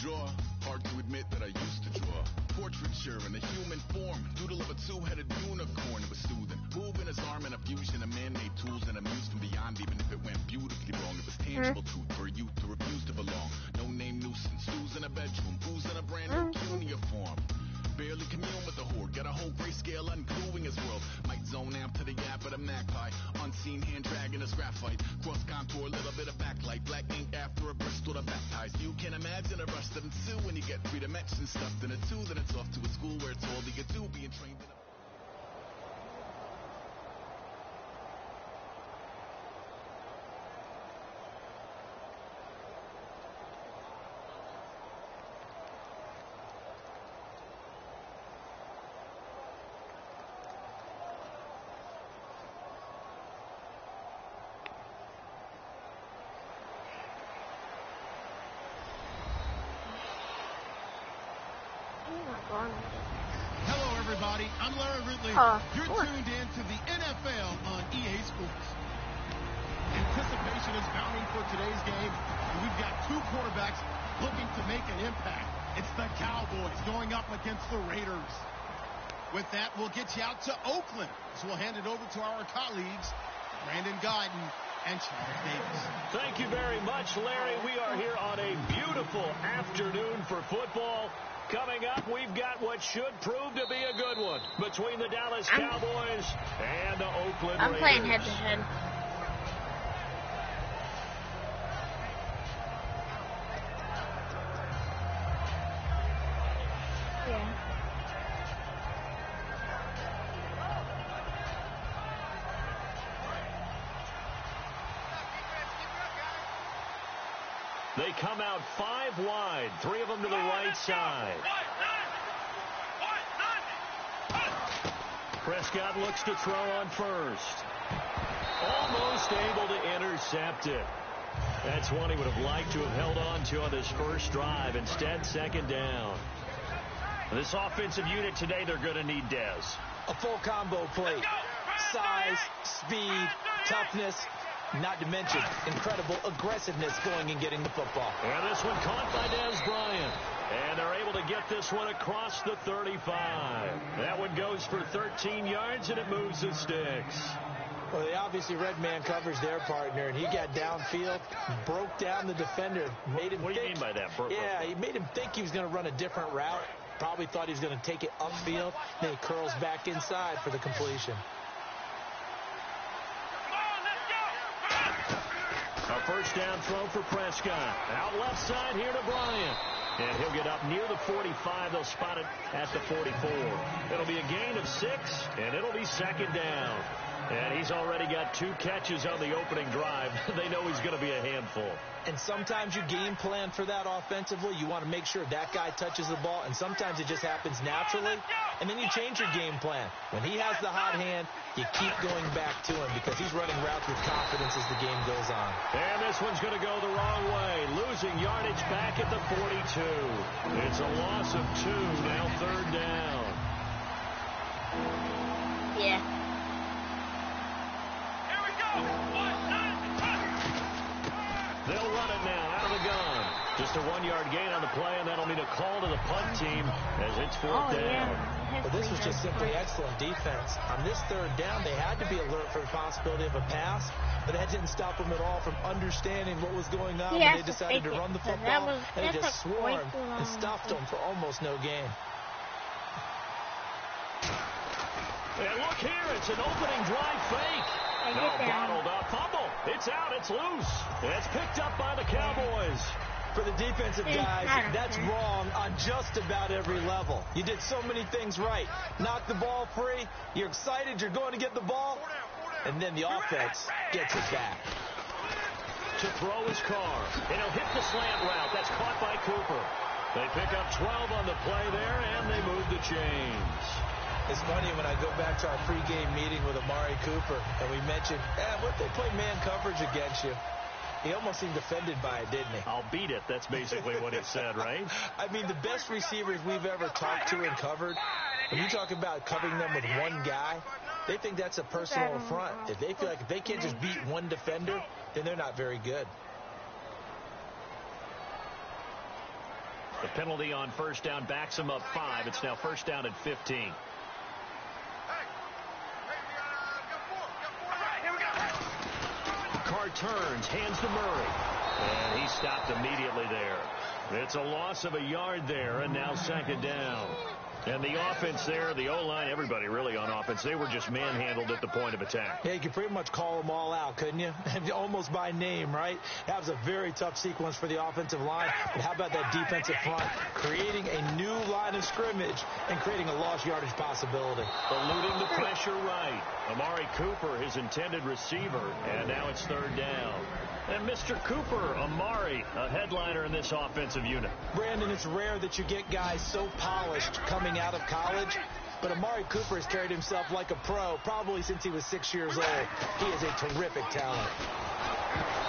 draw. Hard to admit that I used to draw. Portraiture in a human form. Doodle of a two-headed unicorn. It was soothing. Moving his arm in a fusion of man-made tools and amused from beyond, even if it went beautifully wrong. It was tangible truth for a youth to refuse to belong. No name nuisance. Who's in a bedroom? Who's in a brand new cuneiform? Barely commune with the horde. Got a whole grayscale ungluing his world. Might zone amp to the gap of the magpie. Unseen hand dragging his graphite. Cross contour, a little bit of backlight. Black ink after a Bristol to baptize. You can imagine a rush that ensue when you get 3 dimensions stuffed in a 2. Then it's off to a school where it's all you can do, being trained in a... Hello, everybody. I'm Larry Ridley. You're tuned in to the NFL on EA Sports. Anticipation is mounting for today's game. We've got 2 quarterbacks looking to make an impact. It's the Cowboys going up against the Raiders. With that, we'll get you out to Oakland. So we'll hand it over to our colleagues, Brandon Guyton and Charles Davis. Thank you very much, Larry. We are here on a beautiful afternoon for football. Coming up, we've got what should prove to be a good one between the Dallas Cowboys and the Oakland Raiders. I'm playing head-to-head. Yeah. They come out 5 wide, 3 of them to the right side. Prescott looks to throw on first. Almost able to intercept it. That's one he would have liked to have held on to on this first drive. Instead, second down. This offensive unit today, they're going to need Dez. A full combo plate. Size, speed, toughness. Not to mention incredible aggressiveness going and getting the football. And this one caught by Dez Bryant. And they're able to get this one across the 35. That one goes for 13 yards, and it moves the sticks. Well, they obviously read man coverage their partner, and he got downfield, broke down the defender, made him What do you mean by that? Yeah, he made him think he was going to run a different route. Probably thought he was going to take it upfield. Then he curls back inside for the completion. A first down throw for Prescott. Out left side here to Bryant. And he'll get up near the 45. They'll spot it at the 44. It'll be a gain of 6, and it'll be second down. And he's already got 2 catches on the opening drive. They know he's going to be a handful. And sometimes you game plan for that offensively. You want to make sure that guy touches the ball, and sometimes it just happens naturally. And then you change your game plan. When he has the hot hand, you keep going back to him because he's running routes with confidence as the game goes on. And this one's going to go the wrong way. Losing yardage back at the 42. It's a loss of 2, now third down. Yeah. They'll run it now out of the gun. Just a 1-yard gain on the play, and that'll mean a call to the punt team as it's 4th down. Yeah. Well, this was just simply excellent defense. On this third down, they had to be alert for the possibility of a pass, but that didn't stop them at all from understanding what was going on when they decided to run the football, and they just swarmed and stopped them for almost no gain. And look here, it's an opening drive fake. No, bottled up. Fumble. It's out. It's loose. It's picked up by the Cowboys. For the defensive guys, that's wrong on just about every level. You did so many things right. Knock the ball free. You're excited. You're going to get the ball. And then the offense gets it back. To throw his car. And he'll hit the slant route. That's caught by Cooper. They pick up 12 on the play there, and they move the chains. It's funny when I go back to our pregame meeting with Amari Cooper, and we mentioned, what if they play man coverage against you? He almost seemed offended by it, didn't he? I'll beat it. That's basically what he said, right? I mean, the best receivers we've ever talked to and covered, when you talk about covering them with one guy, they think that's a personal affront. If they feel like if they can't just beat one defender, then they're not very good. The penalty on first down backs him up 5. It's now first down at 15. Carr turns, hands to Murray. And he stopped immediately there. It's a loss of a yard there, and now second down. And the offense there, the O-line, everybody really on offense, they were just manhandled at the point of attack. Yeah, you could pretty much call them all out, couldn't you? Almost by name, right? That was a very tough sequence for the offensive line. But how about that defensive front creating a new line of scrimmage and creating a lost yardage possibility? Eluding the pressure right. Amari Cooper, his intended receiver, and now it's third down. And Mr. Cooper, Amari, a headliner in this offensive unit. Brandon, it's rare that you get guys so polished coming out of college, but Amari Cooper has carried himself like a pro probably since he was 6 years old. He is a terrific talent.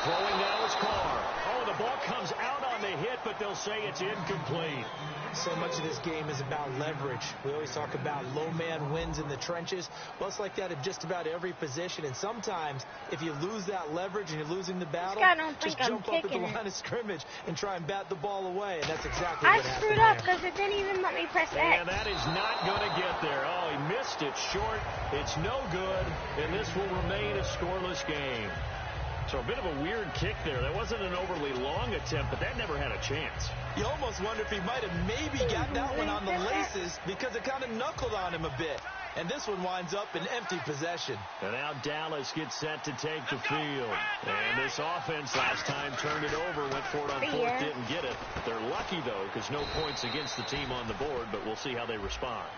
Throwing now is Carr. Oh, the ball comes out on the hit, but they'll say it's incomplete. So much of this game is about leverage. We always talk about low man wins in the trenches. Well, it's like that in just about every position. And sometimes, if you lose that leverage and you're losing the battle, just jump up at the line of scrimmage and try and bat the ball away. And that's exactly what happened. I screwed up because it didn't even let me press X. And that is not going to get there. Oh, he missed it short. It's no good. And this will remain a scoreless game. So a bit of a weird kick there. That wasn't an overly long attempt, but that never had a chance. You almost wonder if he might have maybe gotten that one on the laces because it kind of knuckled on him a bit. And this one winds up in empty possession. And now Dallas gets set to take the field. And this offense last time turned it over, went for it on fourth, didn't get it. They're lucky, though, because no points against the team on the board, but we'll see how they respond.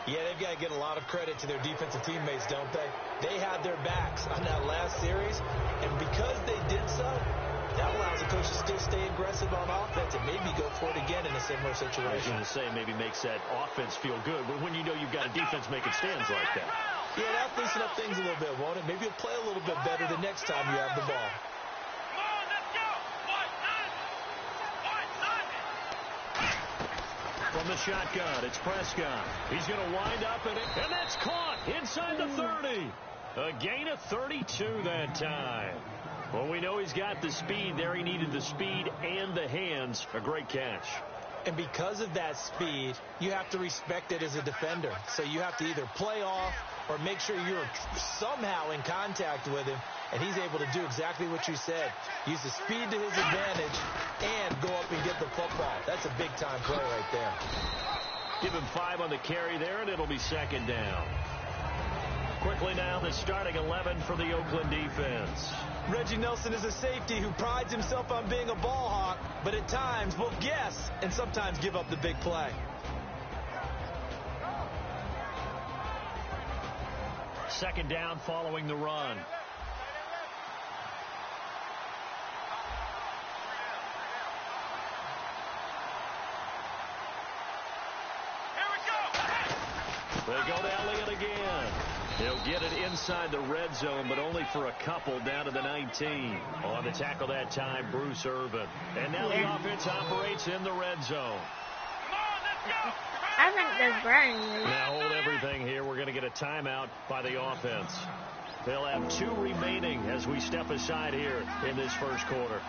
Yeah, they've got to get a lot of credit to their defensive teammates, don't they? They had their backs on that last series, and because they did so, that allows the coach to still stay aggressive on offense and maybe go for it again in a similar situation. I was going to say, maybe makes that offense feel good, but when you know you've got a defense making stands like that. Yeah, that'll loosen up things a little bit, won't it? Maybe you'll play a little bit better the next time you have the ball. From the shotgun, it's Prescott. He's going to wind up in it, and that's caught inside the 30. A gain of 32 that time. Well, we know he's got the speed there. He needed the speed and the hands. A great catch. And because of that speed, you have to respect it as a defender. So you have to either play off or make sure you're somehow in contact with him. And he's able to do exactly what you said. Use the speed to his advantage and go up and get the football. That's a big-time play right there. Give him 5 on the carry there, and it'll be second down. Quickly now, the starting 11 for the Oakland defense. Reggie Nelson is a safety who prides himself on being a ball hawk, but at times will guess and sometimes give up the big play. Second down following the run. They go to Elliott again. He'll get it inside the red zone, but only for a couple down to the 19. On the tackle that time, Bruce Irvin. And now the offense operates in the red zone. I think they're burning. Now hold everything here. We're going to get a timeout by the offense. They'll have 2 remaining as we step aside here in this first quarter.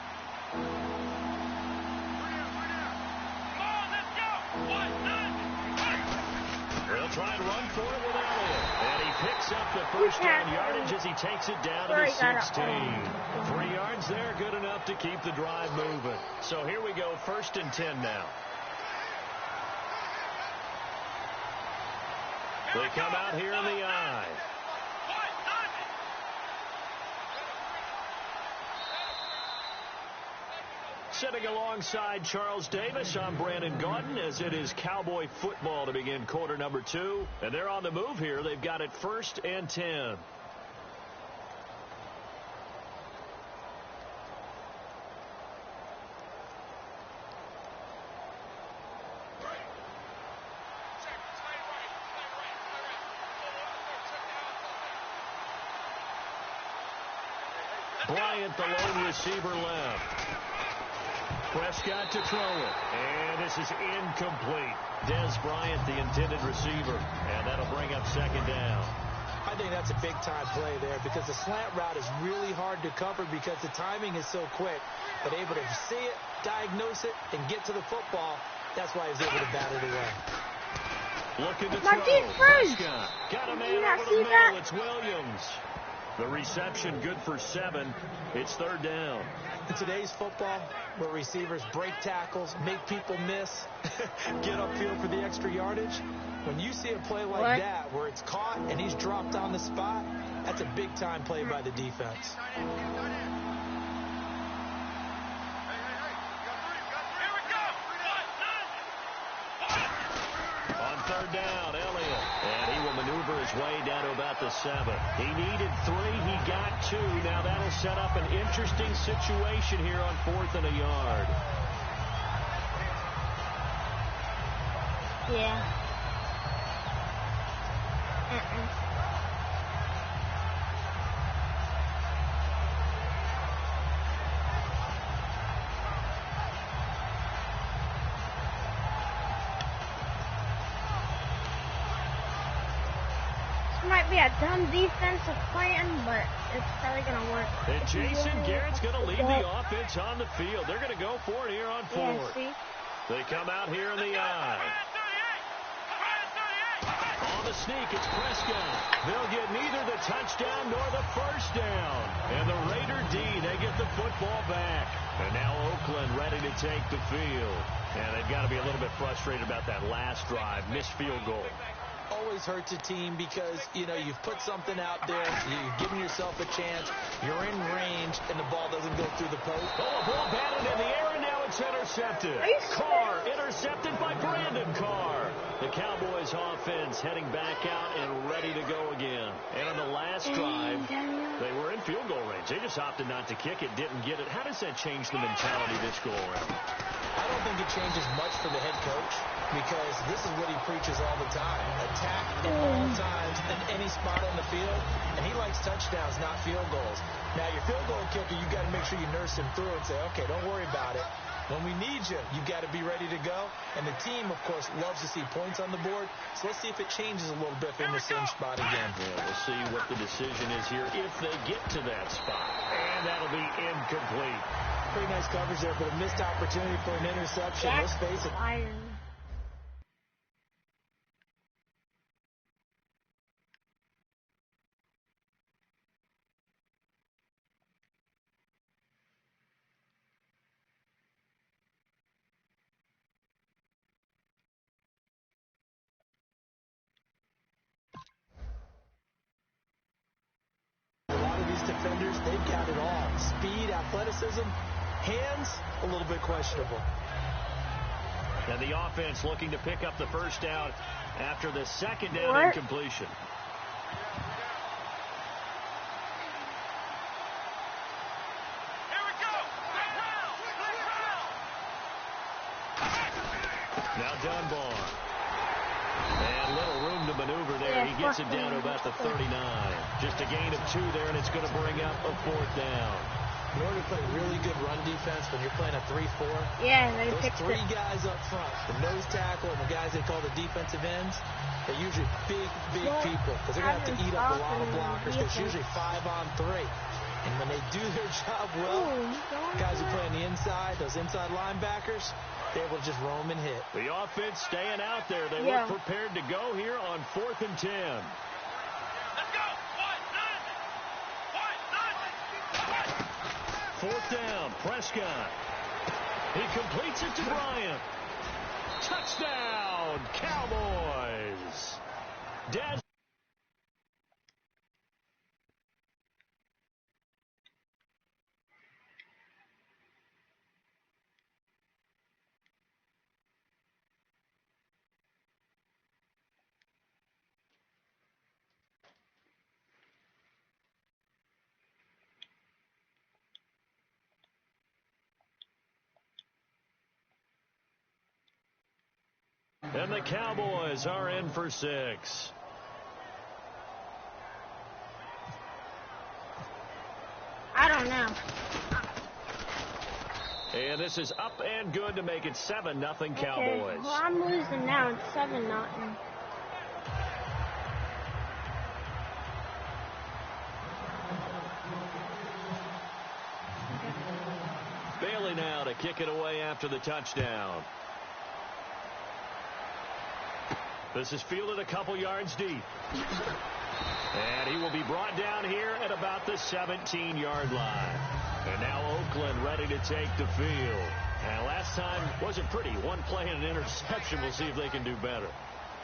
They'll try and run for it with Elliott. And he picks up the first down yardage as he takes it down to the 16. 3 yards there, good enough to keep the drive moving. So here we go, 1st and 10 now. They come out here in the I. Sitting alongside Charles Davis, I'm Brandon Gaudin, as it is Cowboy football to begin quarter number 2. And they're on the move here. They've got it 1st and 10. Bryant, the lone receiver, left. Prescott to throw it. And this is incomplete. Des Bryant, the intended receiver. And that'll bring up second down. I think that's a big-time play there because the slant route is really hard to cover because the timing is so quick. But able to see it, diagnose it, and get to the football, That's why he was able to bat it away. Looking to My feet throw. froze. Prescott. Got a Did man you not over see the that? middle. It's Williams. The reception good for 7. It's 3rd down. In today's football, where receivers break tackles, make people miss, get upfield for the extra yardage, when you see a play like that where it's caught and he's dropped on the spot, that's a big-time play by the defense. On 3rd down, Elliott. And he will maneuver his way down to about the 7. He needed 3. He got 2. Now that'll set up an interesting situation here on 4th and a yard. Yeah. Might be a dumb defensive plan, but it's probably going to work. And Jason Garrett's going to lead the offense on the field. They're going to go for it here on 4th. Yeah, they come out here in the eye. On the sneak, it's Prescott. They'll get neither the touchdown nor the first down. And the Raider D, they get the football back. And now Oakland ready to take the field. And they've got to be a little bit frustrated about that last drive. Missed field goal. Always hurts a team because, you know, you've put something out there, you've given yourself a chance, you're in range, and the ball doesn't go through the post. Oh, a ball batted in the air, and now it's intercepted. Carr intercepted by Brandon Carr. The Cowboys offense heading back out and ready to go again. And on the last drive, they were in field goal range. They just opted not to kick it, didn't get it. How does that change the mentality this go around? I don't think it changes much for the head coach because this is what he preaches all the time. Attack at all times in any spot on the field, and he likes touchdowns, not field goals. Now, your field goal kicker, you've got to make sure you nurse him through and say, okay, don't worry about it. When we need you, you've got to be ready to go. And the team, of course, loves to see points on the board. So let's see if it changes a little bit if they're in the same spot again. Yeah, we'll see what the decision is here if they get to that spot. And that'll be incomplete. Pretty nice coverage there, but a missed opportunity for an interception. Let's face it. Defenders, they've got it all. Speed, athleticism, hands, a little bit questionable. And the offense looking to pick up the first down after the second down incompletion. Now Dunbar. And little room to maneuver there. He gets it down to about the 39. Just a gain of 2 there, and it's going to bring up a 4th down. In order to play really good run defense when you're playing a 3-4, those 3 guys up front, the nose tackle and the guys they call the defensive ends, they're usually big people because they're going to have to eat up a lot of blockers. There's usually 5 on 3. And when they do their job well, guys who play on the inside, those inside linebackers, they're able to just roam and hit. The offense staying out there. They look prepared to go here on 4th and 10. Let's go. 4th down, Prescott. He completes it to Bryant. Touchdown, Cowboys. Dad. And the Cowboys are in for 6. I don't know. And this is up and good to make it 7-0 Cowboys. Okay. Well, I'm losing now. It's 7-0. Bailey now to kick it away after the touchdown. This is fielded a couple yards deep. And he will be brought down here at about the 17-yard line. And now Oakland ready to take the field. And last time wasn't pretty. One play and an interception. We'll see if they can do better.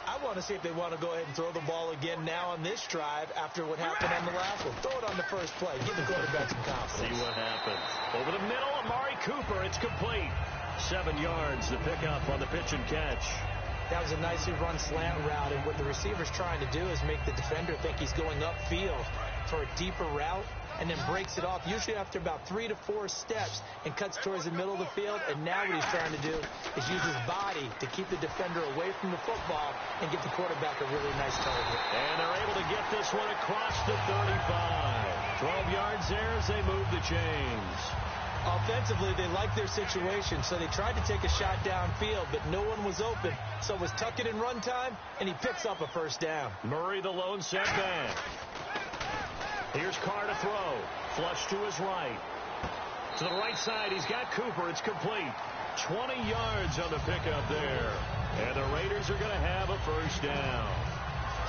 I want to see if they want to go ahead and throw the ball again now on this drive after what happened on the last one. Throw it on the first play. Give the quarterback some confidence. See what happens. Over the middle, Amari Cooper. It's complete. 7 yards, the pickup on the pitch and catch. That was a nicely run slant route, and what the receiver's trying to do is make the defender think he's going upfield for a deeper route, and then breaks it off, usually after about 3 to 4 steps, and cuts towards the middle of the field. And now what he's trying to do is use his body to keep the defender away from the football and get the quarterback a really nice target. And they're able to get this one across the 35. 12 yards there as they move the chains. Offensively, they liked their situation, so they tried to take a shot downfield, but no one was open. So it was tuck it in run time, and he picks up a first down. Murray, the lone setback. Here's Carr to throw. Flush to his right. To the right side, he's got Cooper. It's complete. 20 yards on the pickup there. And the Raiders are going to have a first down.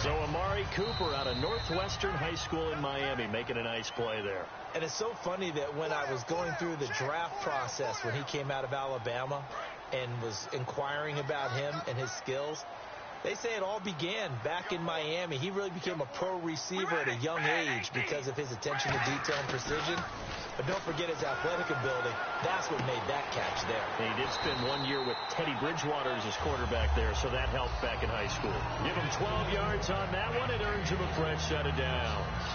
So Amari Cooper out of Northwestern High School in Miami making a nice play there. And it's so funny that when I was going through the draft process when he came out of Alabama and was inquiring about him and his skills, they say it all began back in Miami. He really became a pro receiver at a young age because of his attention to detail and precision. But don't forget his athletic ability. That's what made that catch there. He did spend 1 year with Teddy Bridgewater as his quarterback there, so that helped back in high school. Give him 12 yards on that one. It earns him a fresh set of downs.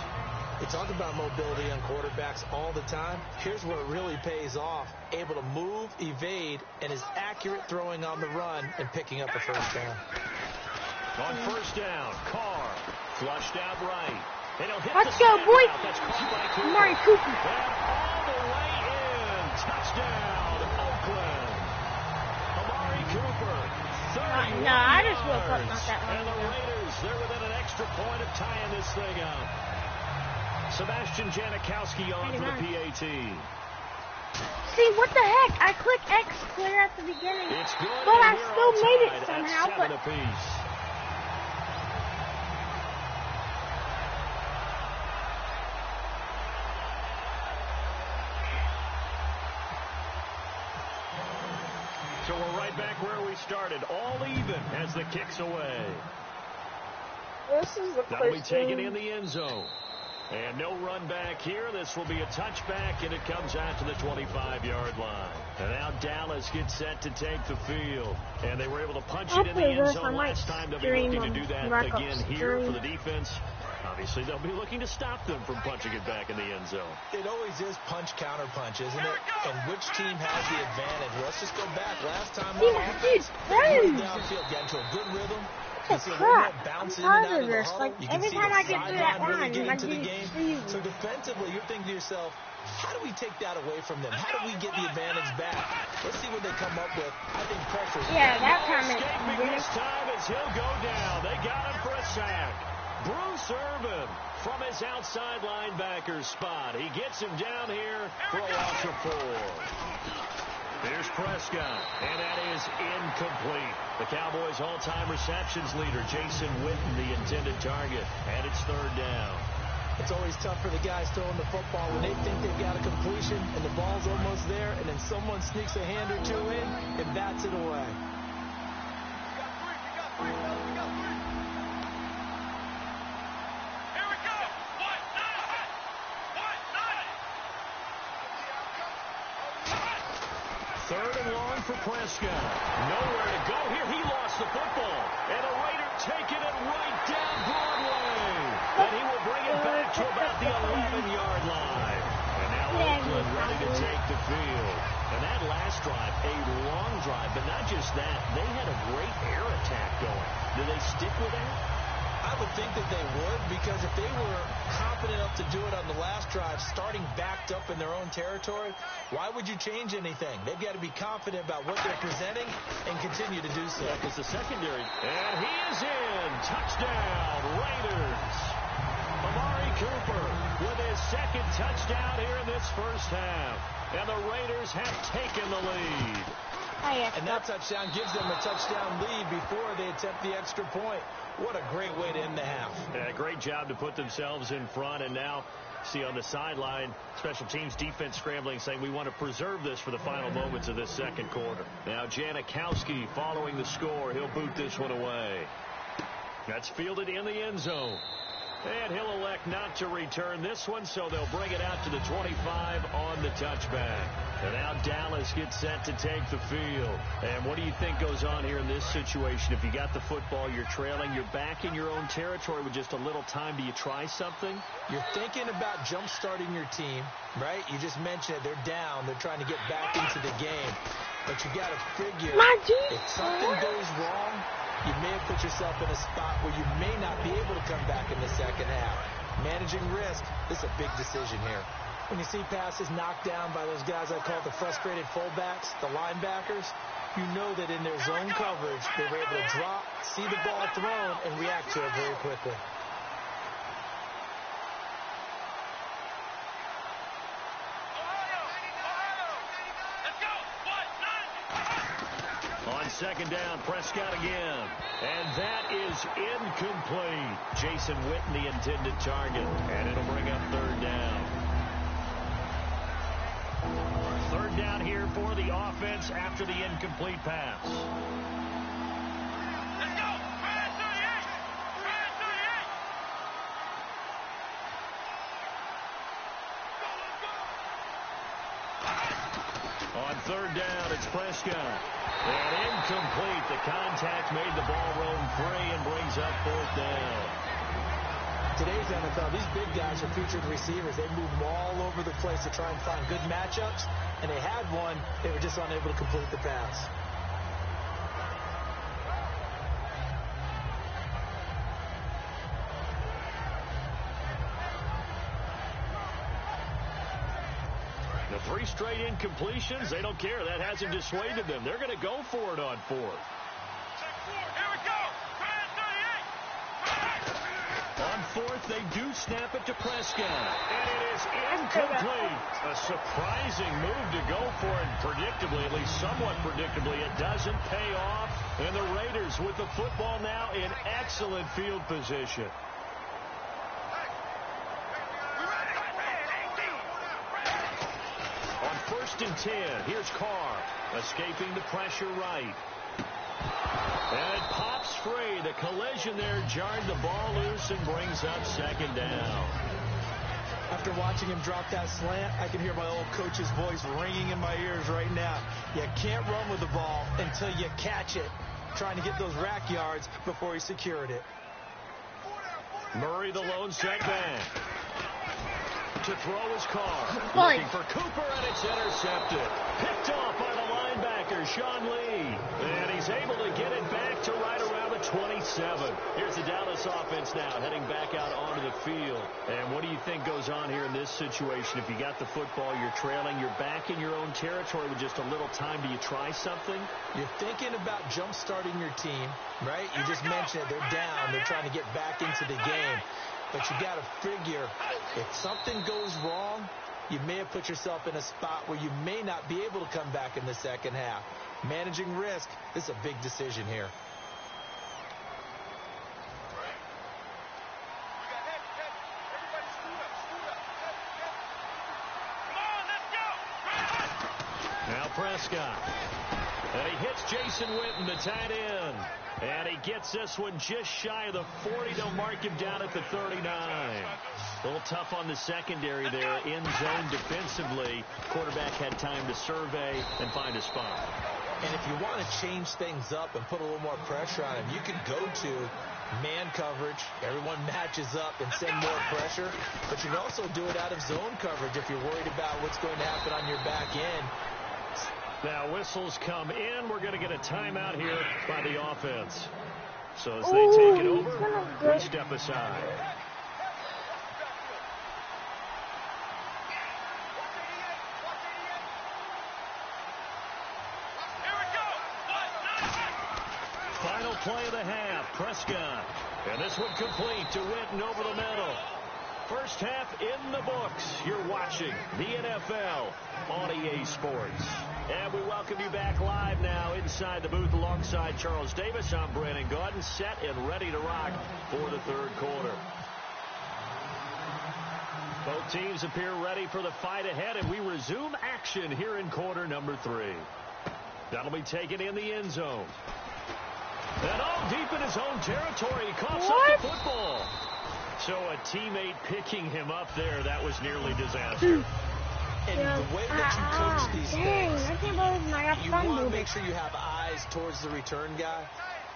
We talk about mobility on quarterbacks all the time. Here's where it really pays off. Able to move, evade, and is accurate throwing on the run and picking up a first down. On first down, Carr flushed out right. Let's go, boy! Amari Cooper. And all the way in. Touchdown, Oakland. Amari Cooper, 30 No, I just woke up not that long And the ago. Raiders, they're within an extra point of tying this thing up. Sebastian Janikowski on for the PAT. See, what the heck? I click X clear at the beginning. It's good. But I still made it somehow. At 7 apiece. So we're right back where we started, all even as the kick's away. This is the That'll be taken in the end zone. And no run back here. This will be a touchback, and it comes out to the 25-yard line. And now Dallas gets set to take the field. And they were able to punch it in the end zone last time. They'll be looking to do that again here for the defense. Obviously, they'll be looking to stop them from punching it back in the end zone. It always is punch-counter-punch, isn't it? And which team has the advantage? Let's just go back. Last time on offense, downfield, got into a good rhythm. You see a little more bouncing in and out of the huddle. You can see the sideline really get into the game. So defensively, you're thinking to yourself, how do we take that away from them? How do we get the advantage back? Let's see what they come up with. I think pressure. Yeah, that time escaping this time as he'll go down. They got him for a sack. Bruce Irvin from his outside linebacker spot. He gets him down here for a loss of 4. Here's Prescott, and that is incomplete. The Cowboys' all-time receptions leader, Jason Witten, the intended target, and it's 3rd down. It's always tough for the guys throwing the football when they think they've got a completion and the ball's almost there, and then someone sneaks a hand or two in and bats it away. Third and long for Prescott. Nowhere to go here. He lost the football. And a Raider taking it right down Broadway. And he will bring it back to about the 11-yard line. And now Oakland ready to take the field. And that last drive, a long drive, but not just that. They had a great air attack going. Do they stick with that? I would think that they would, because if they were confident enough to do it on the last drive, starting backed up in their own territory, why would you change anything? They've got to be confident about what they're presenting and continue to do so. Yeah, because the secondary. And he is in. Touchdown, Raiders. Amari Cooper with his 2nd touchdown here in this first half. And the Raiders have taken the lead. And that touchdown gives them a touchdown lead before they attempt the extra point. What a great way to end the half. Yeah, great job to put themselves in front. And now, see on the sideline, special teams defense scrambling, saying we want to preserve this for the final moments of this second quarter. Now Janikowski following the score. He'll boot this one away. That's fielded in the end zone. And he'll elect not to return this one, so they'll bring it out to the 25 on the touchback. And now Dallas gets set to take the field. And what do you think goes on here in this situation? If you got the football, you're trailing, you're back in your own territory with just a little time. Do you try something? You're thinking about jump-starting your team, right? You just mentioned it. They're down. They're trying to get back into the game. But you got to figure if something goes wrong, you may have put yourself in a spot where you may not be able to come back in the second half. Managing risk, this is a big decision here. When you see passes knocked down by those guys I call the frustrated fullbacks, the linebackers, you know that in their zone coverage, they were able to drop, see the ball thrown, and react to it very quickly. Second down, Prescott again. And that is incomplete. Jason Witten, the intended target. And it'll bring up third down. Third down here for the offense after the incomplete pass. Let's go. On third down, it's Prescott. And incomplete. The contact made the ball roam free and brings up fourth down. Today's NFL, these big guys are featured receivers. They move all over the place to try and find good matchups. And they had one. They were just unable to complete the pass. The 3 straight incompletions, they don't care. That hasn't dissuaded them. They're going to go for it on fourth. Here we go. On fourth, they do snap it to Prescott. And it is incomplete. A surprising move to go for it. Predictably, at least somewhat predictably, it doesn't pay off. And the Raiders with the football now in excellent field position. First and 10. Here's Carr. Escaping the pressure right. And it pops free. The collision there jarred the ball loose and brings up second down. After watching him drop that slant, I can hear my old coach's voice ringing in my ears right now. You can't run with the ball until you catch it. Trying to get those rack yards before he secured it. Murray the lone setback. To throw his Carr. Looking for Cooper, and it's intercepted. Picked off by the linebacker, Sean Lee. And he's able to get it back to right around the 27. Here's the Dallas offense now, heading back out onto the field. And what do you think goes on here in this situation? If you got the football, you're trailing, you're back in your own territory with just a little time. Do you try something? You're thinking about jump-starting your team, right? You just mentioned it. They're down. They're trying to get back into the game. But you got to figure, if something goes wrong, you may have put yourself in a spot where you may not be able to come back in the second half. Managing risk, this is a big decision here. Now Prescott. And he hits Jason Witten, the tight end. And he gets this one just shy of the 40. They'll mark him down at the 39. A little tough on the secondary there. In zone defensively. Quarterback had time to survey and find a spot. And if you want to change things up and put a little more pressure on him, you can go to man coverage. Everyone matches up and send more pressure. But you can also do it out of zone coverage if you're worried about what's going to happen on your back end. Now whistles come in. We're going to get a timeout here by the offense. So as they take it over, we step aside. Final play of the half. Prescott. And this one complete to Witten over the middle. First half in the books. You're watching the NFL on EA Sports. And we welcome you back live now inside the booth alongside Charles Davis. I'm Brandon Gaudin, set and ready to rock for the third quarter. Both teams appear ready for the fight ahead, and we resume action here in quarter number 3. That'll be taken in the end zone. And all deep in his own territory, he coughs up the football. So a teammate picking him up there, that was nearly disaster. And the way that you coach these things, you want to make sure you have eyes towards the return guy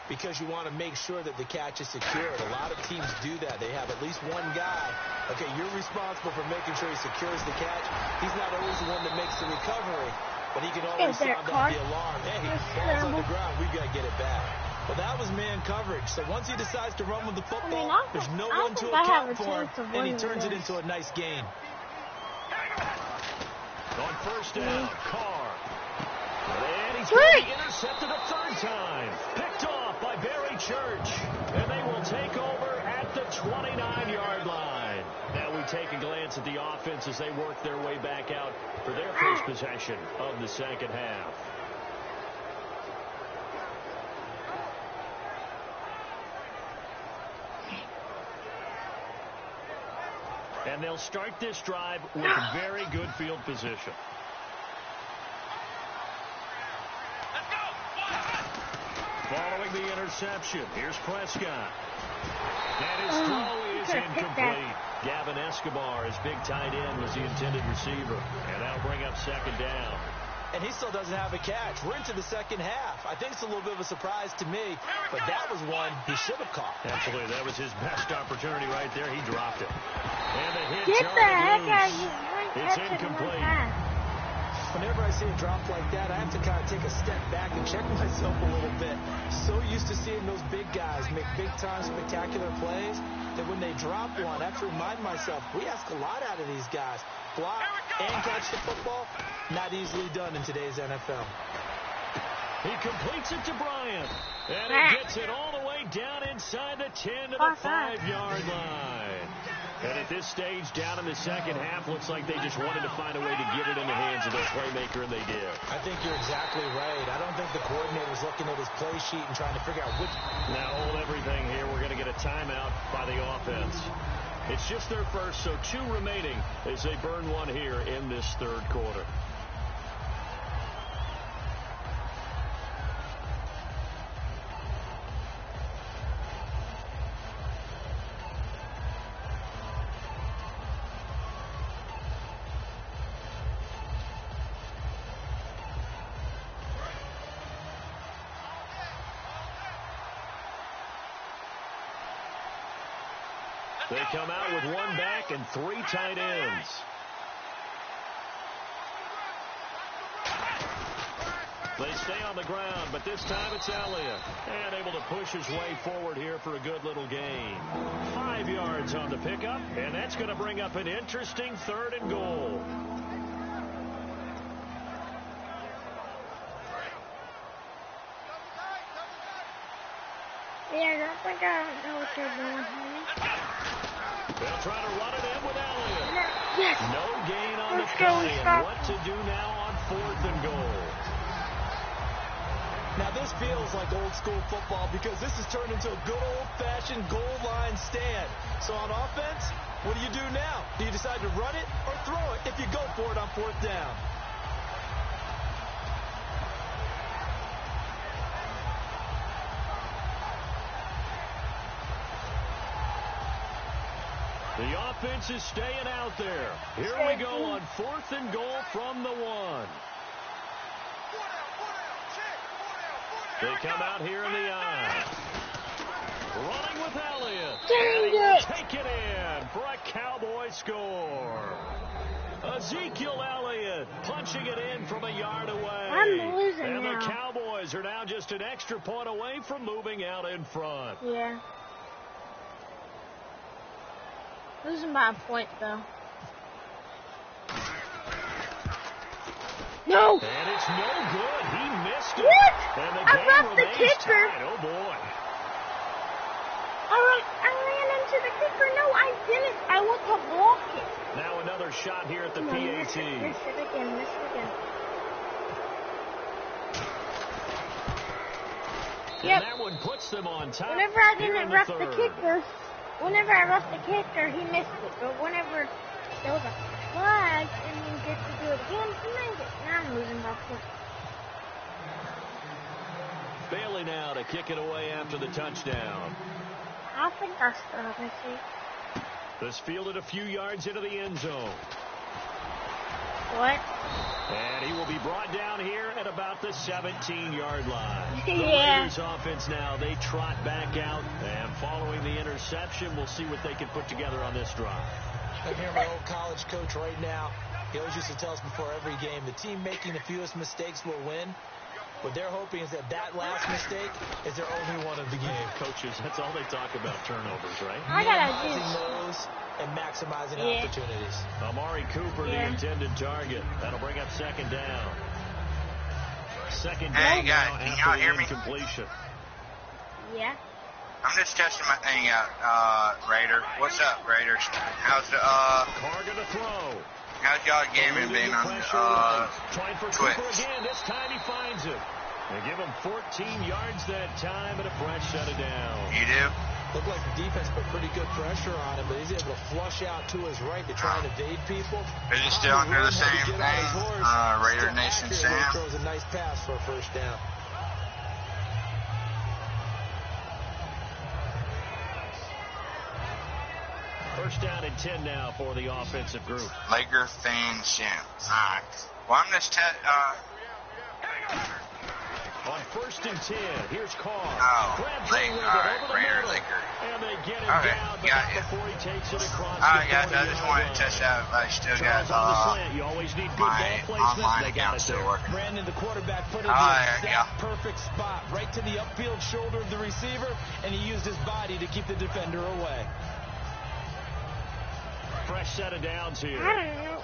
because you want to make sure that the catch is secured. A lot of teams do that. They have at least one guy. Okay, you're responsible for making sure he secures the catch. He's not always the one that makes the recovery, but he can always sound out the alarm. Hey, ball's on the ground. We've got to get it back. Well, that was man coverage. So once he decides to run with the football, there's no one to account for him, and he turns it into a nice gain. On first down, Carr. And he's going to be intercepted a third time. Picked off by Barry Church. And they will take over at the 29-yard line. Now we take a glance at the offense as they work their way back out for their first possession of the second half. And they'll start this drive with very good field position. Following the interception, here's Prescott. And his throw is incomplete. Gavin Escobar, his big tight end, was the intended receiver. And that'll bring up second down. And he still doesn't have a catch. We're into the second half. I think it's a little bit of a surprise to me, but that was one he should have caught. Absolutely. That was his best opportunity right there. He dropped it. And the hit Get the heck out of here. It's incomplete. Whenever I see a drop like that, I have to kind of take a step back and check myself a little bit. So used to seeing those big guys make big-time spectacular plays that when they drop one, I have to remind myself, we ask a lot out of these guys. Block and catch the football, not easily done in today's NFL. He completes it to Bryant, and he gets it all the way down inside the 10 to the 5-yard line. And at this stage, down in the second half, looks like they just wanted to find a way to get it in the hands of their playmaker, and they did. I think you're exactly right. I don't think the coordinator's looking at his play sheet and trying to figure out which. Now, hold everything here. We're going to get a timeout by the offense. It's just their first, so 2 remaining as they burn one here in this third quarter. They come out with 1 back and 3 tight ends. They stay on the ground, but this time it's Elliott. And able to push his way forward here for a good little gain. 5 yards on the pickup, and that's going to bring up an interesting 3rd and goal. Yeah, I don't think I know what they're doing here. They'll try to run it in with Elliott. Yes. No gain on the play, and what to do now on 4th and goal. Now this feels like old school football because this has turned into a good old-fashioned goal line stand. So on offense, what do you do now? Do you decide to run it or throw it if you go for it on 4th down? The offense is staying out there. Here we go on 4th and goal from the 1. They come out here in the I. Running with Elliott. And he will take it in for a Cowboy score. Ezekiel Elliott punching it in from a yard away. I'm losing and now. The Cowboys are now just an extra point away from moving out in front. Yeah. Losing by a point, though. And No! it's no good. He missed it. What? And the I game left the remains kicker. tied. Oh, boy. I ran into to the kicker. No, I didn't. I went to block it. Now another shot here at the PAT. Miss it again. And that one puts them on top. Whenever I didn't rough the kicker, he missed it. But whenever there was a flag and you get to do it again, he made it. Now I'm losing by 4. Bailey now to kick it away after the touchdown. I think I still miss it. This fielded a few yards into the end zone. What? And he will be brought down here at about the 17-yard line. Yeah. The Raiders offense now, they trot back out. And following the interception, we'll see what they can put together on this drive. I'm here, my old college coach right now. He always used to tell us before every game, the team making the fewest mistakes will win. What they're hoping is that last mistake is their only one of the game. Coaches, that's all they talk about, turnovers, right? Minimizing those and maximizing opportunities. Amari Cooper, the intended target. That'll bring up second down. Second down now after the incompletion. Yeah. I'm just testing my thing out, Raider. What's up, Raiders? How's the, Carr gonna throw. How's y'all gaming been on, Trying for Twitch? Cooper again. This time he finds it. They give him 14 yards that time, and a fresh set it down. You do? Looked like the defense put pretty good pressure on him, but he's able to flush out to his right to try and evade people. Is he still under the same thing? Raider Nation Sam? He throws a nice pass for a first down. First down and 10 now for the offensive group. Laker fan Sim. Alright. Well, I'm just On first and 10, here's Carr. Oh, alright, Raider Laker. And they get him Okay, down, but got not before he takes it across Alright, the guys, I just wanted to test out if I still got, you always need good my ball placement. online They got account it still there. working. Brandon, the quarterback, put it in Oh, the yeah, exact perfect spot, right to the upfield shoulder of the receiver, and he used his body to keep the defender away. Fresh set of downs here. I don't know.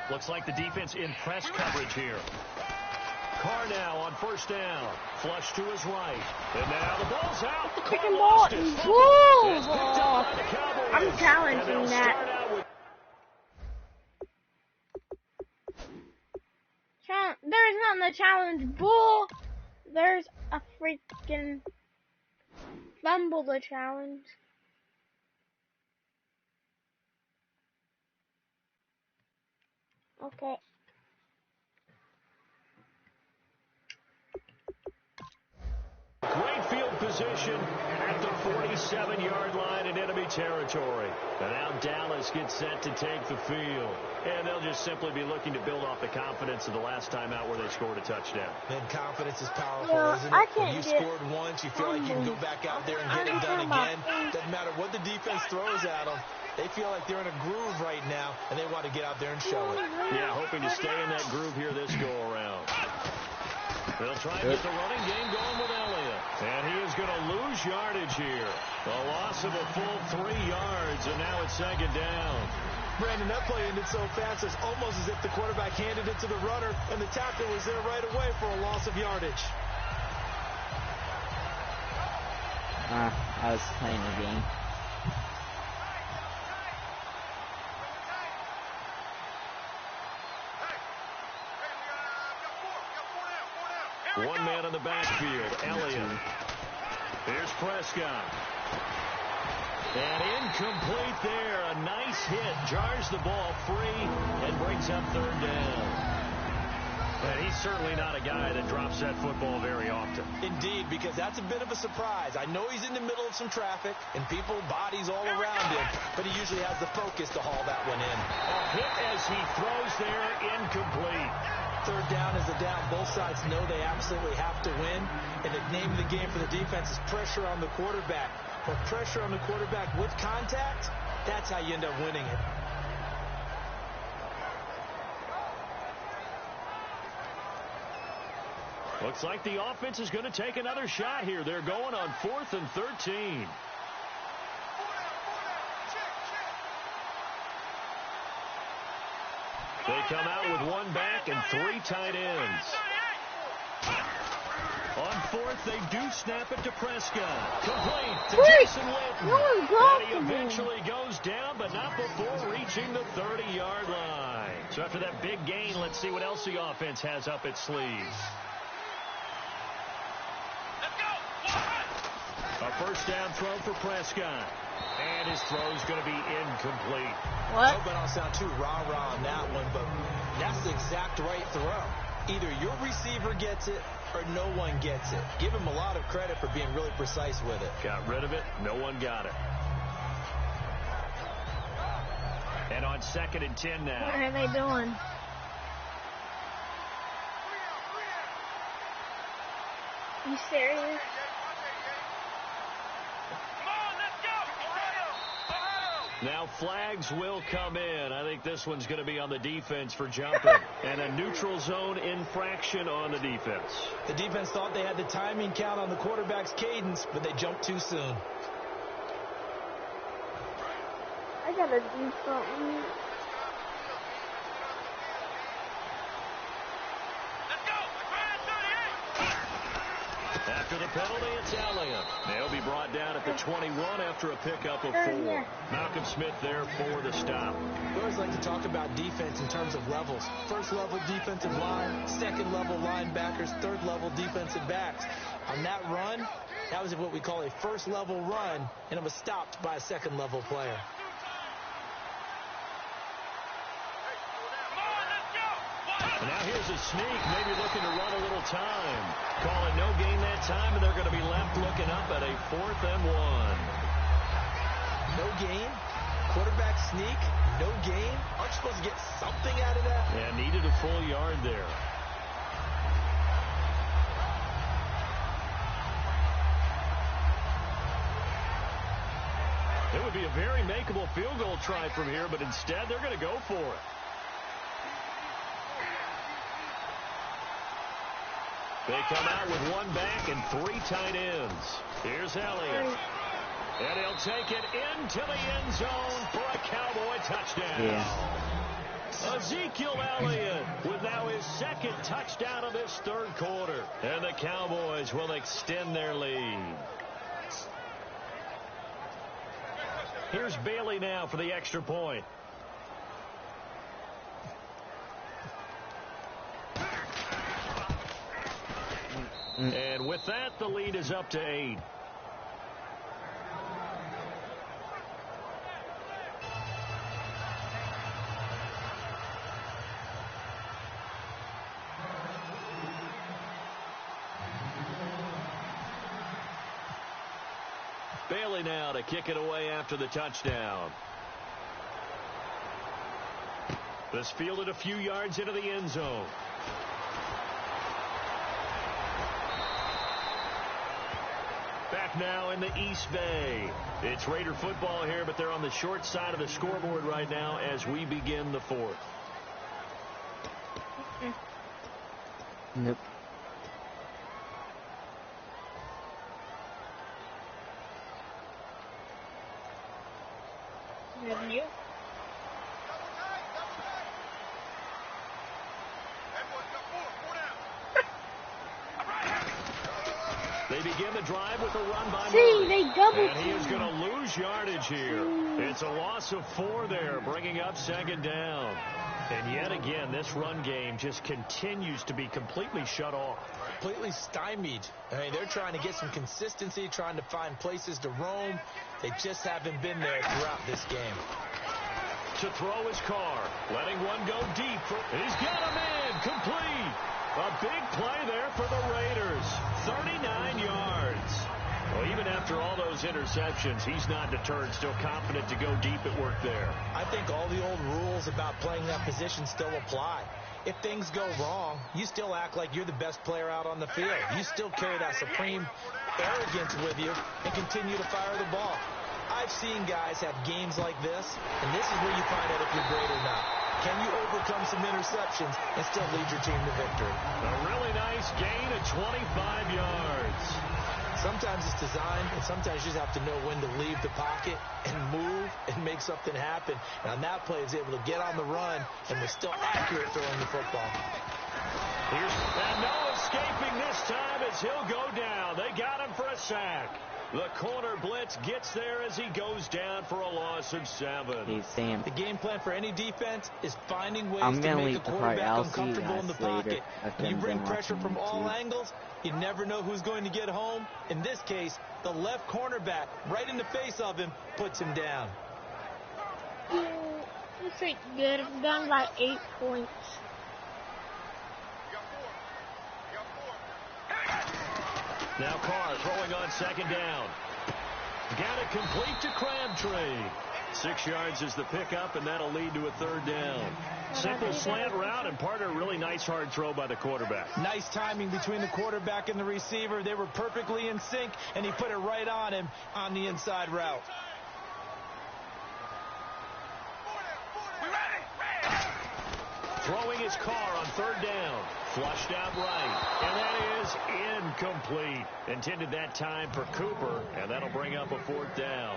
Looks like the defense in press coverage here. Carr now on first down. Flush to his right. And now the ball's out. Freaking ball. Bull. I'm challenging that. There's nothing to challenge. Bull. There's a freaking fumble to challenge. Okay. Great field position at the 47-yard line in enemy territory. And now Dallas gets set to take the field. And they'll just simply be looking to build off the confidence of the last time out where they scored a touchdown. And confidence is powerful, isn't it? When you scored once, you feel like you can go back out there and get it done again. Doesn't matter what the defense throws at them. They feel like they're in a groove right now, and they want to get out there and show it. Yeah, hoping to stay in that groove here this go-around. They'll try and get the running game going with Elliott. And he is going to lose yardage here. A loss of a full 3 yards, and now it's second down. Brandon, that play ended so fast, it's almost as if the quarterback handed it to the runner, and the tackle was there right away for a loss of yardage. I was playing the game. One man in the backfield, Elliott. Here's Prescott. And incomplete there. A nice hit. Jars the ball free and brings up third down. And he's certainly not a guy that drops that football very often. Indeed, because that's a bit of a surprise. I know he's in the middle of some traffic and people, bodies all around him, but he usually has the focus to haul that one in. A hit as he throws there, incomplete. Third down is a down. Both sides know they absolutely have to win. And the name of the game for the defense is pressure on the quarterback. But pressure on the quarterback with contact, that's how you end up winning it. Looks like the offense is going to take another shot here. They're going on 4th and 13. They come out with one back and 3 tight ends. On 4th 4th, they do snap it to Prescott. Complete to Wait, Jason Witten. no one And blocked he him. eventually goes down, but not before reaching the 30-yard line. So after that big gain, let's see what else the offense has up its sleeves. A first down throw for Prescott. And his throw's going to be incomplete. What? I hope I don't sound too rah-rah on that one, but that's the exact right throw. Either your receiver gets it or no one gets it. Give him a lot of credit for being really precise with it. Got rid of it. No one got it. And on 2nd and 10 now. What are they doing? You serious? Now flags will come in. I think this one's going to be on the defense for jumping. And a neutral zone infraction on the defense. The defense thought they had the timing count on the quarterback's cadence, but they jumped too soon. I gotta do something. After the penalty, it's Elliott. They'll be brought down at the 21 after a pickup of 4. Malcolm Smith there for the stop. We always like to talk about defense in terms of levels. First level defensive line, second level linebackers, third level defensive backs. On that run, that was what we call a first level run, and it was stopped by a second level player. And now here's a sneak, maybe looking to run a little time. Calling no gain that time, and they're going to be left looking up at a 4th and 1. No gain? Quarterback sneak? No gain? Aren't you supposed to get something out of that? Yeah, needed a full yard there. It would be a very makeable field goal try from here, but instead they're going to go for it. They come out with 1 back and 3 tight ends. Here's Elliott. And he'll take it into the end zone for a Cowboy touchdown. Yeah. Ezekiel Elliott with now his 2nd touchdown of this 3rd quarter. And the Cowboys will extend their lead. Here's Bailey now for the extra point. And with that, the lead is up to 8. Bailey now to kick it away after the touchdown. This fielded a few yards into the end zone. Back now in the East Bay. It's Raider football here, but they're on the short side of the scoreboard right now as we begin the 4th. Nope. You? They begin the drive with a run by See, they double and he is going to lose yardage here. It's a loss of 4 there, bringing up 2nd down. And yet again, this run game just continues to be completely shut off. Completely stymied. I mean, they're trying to get some consistency, trying to find places to roam. They just haven't been there throughout this game. To throw his Carr, letting one go deep. He's got a man, complete. A big play there for the Raiders. 39 yards. Well, even after all those interceptions, he's not deterred, still confident to go deep at work there. I think all the old rules about playing that position still apply. If things go wrong, you still act like you're the best player out on the field. You still carry that supreme arrogance with you and continue to fire the ball. I've seen guys have games like this, and this is where you find out if you're great or not. Can you overcome some interceptions and still lead your team to victory? A really nice gain of 25 yards. Sometimes it's designed, and sometimes you just have to know when to leave the pocket and move and make something happen. And on that play, he was able to get on the run and was still accurate throwing the football. Here's and Noah escaping this time as he'll go down. They got him for a sack. The corner blitz gets there as he goes down for a loss of 7. Hey, Sam. The game plan for any defense is finding ways I'm to gonna make leave the the part. quarterback I'll see you uncomfortable in the guys later. pocket. After You I'm bring done pressure watching from all YouTube. angles, you never know who's going to get home. In this case, the left cornerback, right in the face of him, puts him down. It's pretty good. I'm done by 8 points. Now Carr throwing on 2nd down. Got it complete to Crabtree. 6 yards is the pickup, and that'll lead to a 3rd down. Simple slant route, and part of a really nice hard throw by the quarterback. Nice timing between the quarterback and the receiver. They were perfectly in sync, and he put it right on him on the inside route. Throwing his Carr on 3rd down. Flushed out right. And that is incomplete. Intended that time for Cooper, and that'll bring up a 4th down.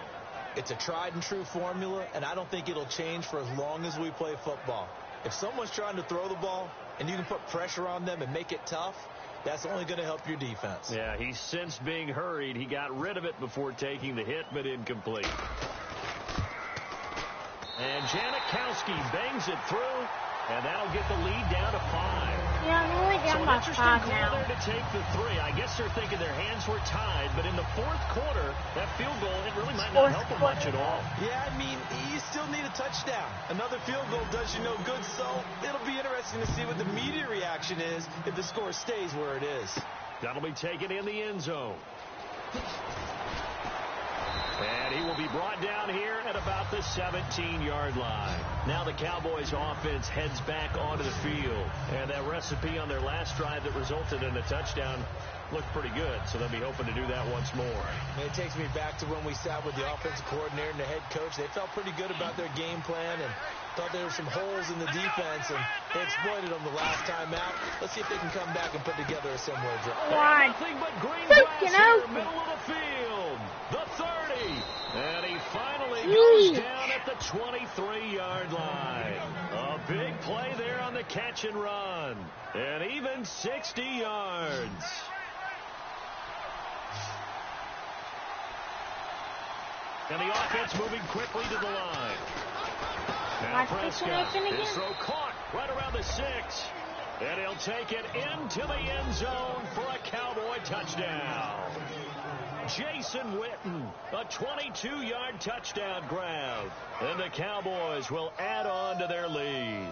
It's a tried-and-true formula, and I don't think it'll change for as long as we play football. If someone's trying to throw the ball, and you can put pressure on them and make it tough, that's only going to help your defense. Yeah, he sensed being hurried. He got rid of it before taking the hit, but incomplete. And Janikowski bangs it through. And that'll get the lead down to 5. Yeah, I'm only down by 5 now. So an interesting call there to take the 3. I guess they're thinking their hands were tied, but in the 4th quarter, that field goal, it really might not help them much at all. Yeah, I mean, you still need a touchdown. Another field goal does you no good, so it'll be interesting to see what the media reaction is if the score stays where it is. That'll be taken in the end zone. And he will be brought down here at about the 17-yard line. Now the Cowboys offense heads back onto the field. And that recipe on their last drive that resulted in a touchdown looked pretty good. So they'll be hoping to do that once more. It takes me back to when we sat with the offensive coordinator and the head coach. They felt pretty good about their game plan and thought there were some holes in the defense, and they exploited them the last time out. Let's see if they can come back and put together a similar drive. Nothing but green grass here, middle of the field. The 30. And he finally goes down at the 23-yard line. A big play there on the catch and run. And even 60 yards. And the offense moving quickly to the line. Now Prescott, his throw caught right around the 6. And he'll take it into the end zone for a Cowboy touchdown. Jason Witten, a 22-yard touchdown grab. And the Cowboys will add on to their lead.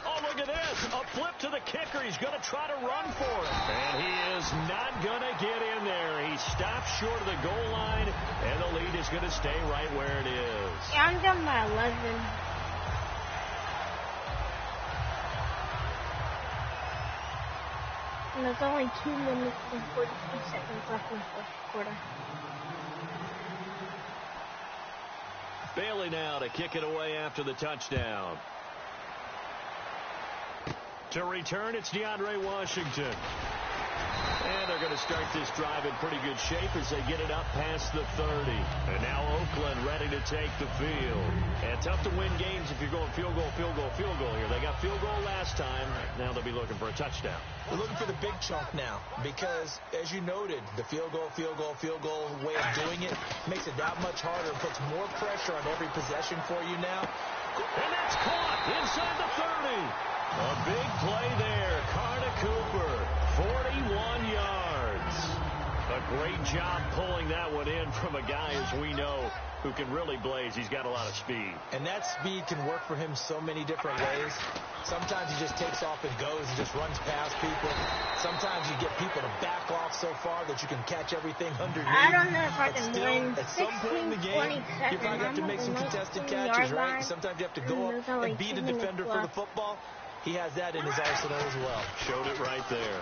Oh, look at this. A flip to the kicker. He's going to try to run for it. And he is not going to get in there. He stops short of the goal line, and the lead is going to stay right where it is. Yeah, I'm done by 11. And there's only 2 minutes and 42 seconds left in the 4th quarter. Bailey now to kick it away after the touchdown. To return, it's DeAndre Washington. And they're going to start this drive in pretty good shape as they get it up past the 30. And now Oakland ready to take the field. And tough to win games if you're going field goal here. They got field goal last time. Now they'll be looking for a touchdown. We're looking for the big chunk now because, as you noted, the field goal way of doing it makes it that much harder. It puts more pressure on every possession for you now. And that's caught inside the 30. A big play there. Carr to Cooper. 41 yards. A great job pulling that one in from a guy, as we know, who can really blaze. He's got a lot of speed. And that speed can work for him so many different ways. Sometimes he just takes off and goes and just runs past people. Sometimes you get people to back off so far that you can catch everything underneath. I don't know if I can win. At some point in the game, you probably have to make some contested catches, right? Sometimes you have to go up and beat a defender for the football. He has that in his arsenal as well. Showed it right there.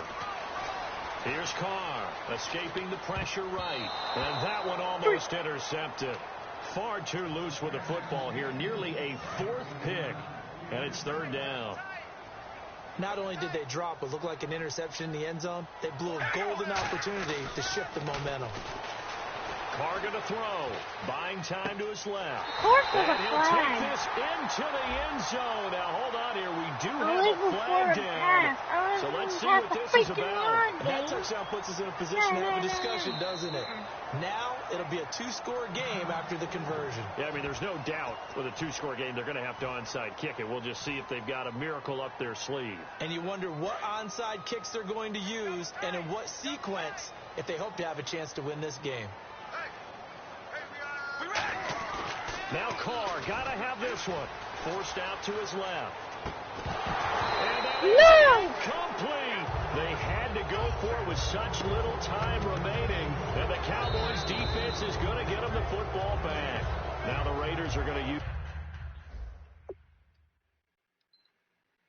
Here's Carr, escaping the pressure right. And that one almost intercepted. Far too loose with the football here. Nearly a 4th pick. And it's 3rd down. Not only did they drop what looked like an interception in the end zone, they blew a golden opportunity to shift the momentum. Carr going to throw. Buying time to his left. Of course there's a and he'll flag. take this into the end zone. Now, hold on here. We do have flag down. So let's see what this is about. And that touchdown puts us in a position to have a discussion, doesn't it? Now it'll be a 2-score game after the conversion. Yeah, I mean, there's no doubt with a 2-score game they're going to have to onside kick it. We'll just see if they've got a miracle up their sleeve. And you wonder what onside kicks they're going to use and in what sequence if they hope to have a chance to win this game. Now Carr, got to have this one. Forced out to his left. And that is complete. They had to go for it with such little time remaining. And the Cowboys defense is going to get them the football back. Now the Raiders are going to use...